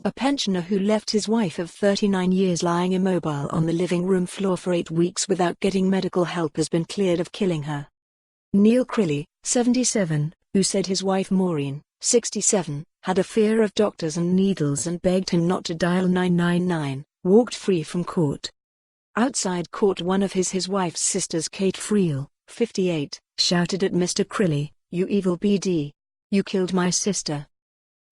A pensioner who left his wife of 39 years lying immobile on the living room floor for 8 weeks without getting medical help has been cleared of killing her. Neil Crilley, 77, who said his wife Maureen, 67, had a fear of doctors and needles and begged him not to dial 999, walked free from court. Outside court, one of his wife's sisters, Kate Friel, 58, shouted at Mr Crilley, "You evil BD. You killed my sister."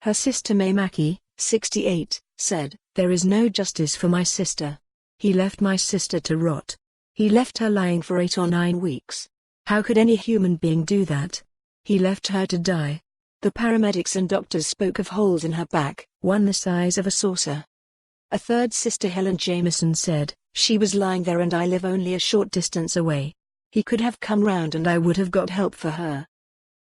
Her sister May Mackie, 68, said, "There is no justice for my sister. He left my sister to rot. He left her lying for 8 or 9 weeks. How could any human being do that? He left her to die." The paramedics and doctors spoke of holes in her back, one the size of a saucer. A third sister, Helen Jamieson, said, "She was lying there and I live only a short distance away. He could have come round and I would have got help for her."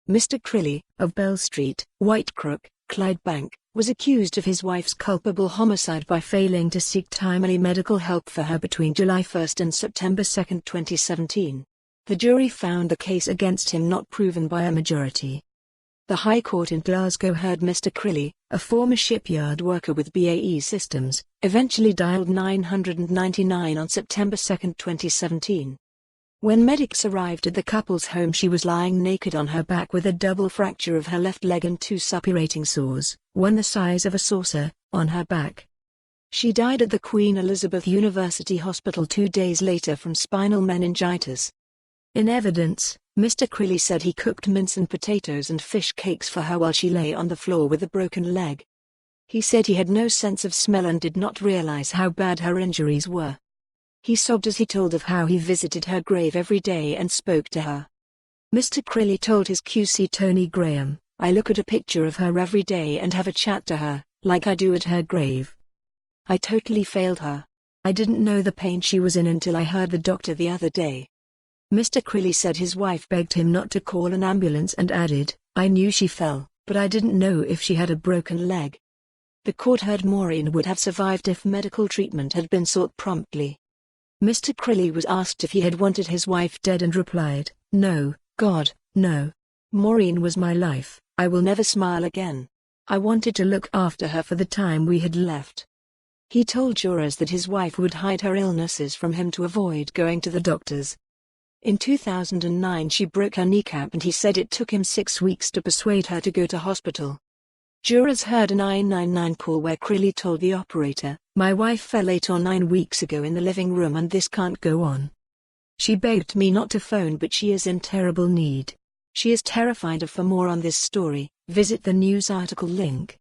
Mr Crilley, of Bell Street, Whitecrook, Clydebank, was accused of his wife's culpable homicide by failing to seek timely medical help for her between July 1 and September 2, 2017. The jury found the case against him not proven by a majority. The High Court in Glasgow heard Mr Crilley, a former shipyard worker with BAE Systems, eventually dialed 999 on September 2, 2017. When medics arrived at the couple's home, she was lying naked on her back with a double fracture of her left leg and 2 suppurating sores, one the size of a saucer, on her back. She died at the Queen Elizabeth University Hospital 2 days later from spinal meningitis. In evidence, Mr Crilley said he cooked mince and potatoes and fish cakes for her while she lay on the floor with a broken leg. He said he had no sense of smell and did not realize how bad her injuries were. He sobbed as he told of how he visited her grave every day and spoke to her. Mr Crilley told his QC Tony Graham, "I look at a picture of her every day and have a chat to her, like I do at her grave. I totally failed her. I didn't know the pain she was in until I heard the doctor the other day." Mr Crilley said his wife begged him not to call an ambulance and added, "I knew she fell, but I didn't know if she had a broken leg." The court heard Maureen would have survived if medical treatment had been sought promptly. Mr Crilley was asked if he had wanted his wife dead and replied, "No, God, no. Maureen was my life. I will never smile again. I wanted to look after her for the time we had left." He told jurors that his wife would hide her illnesses from him to avoid going to the doctors. In 2009 she broke her kneecap and he said it took him 6 weeks to persuade her to go to hospital. Jurors heard a 999 call where Crilley told the operator, "My wife fell 8 or 9 weeks ago in the living room and this can't go on. She begged me not to phone but she is in terrible need. She is terrified of." For more on this story, visit the news article link.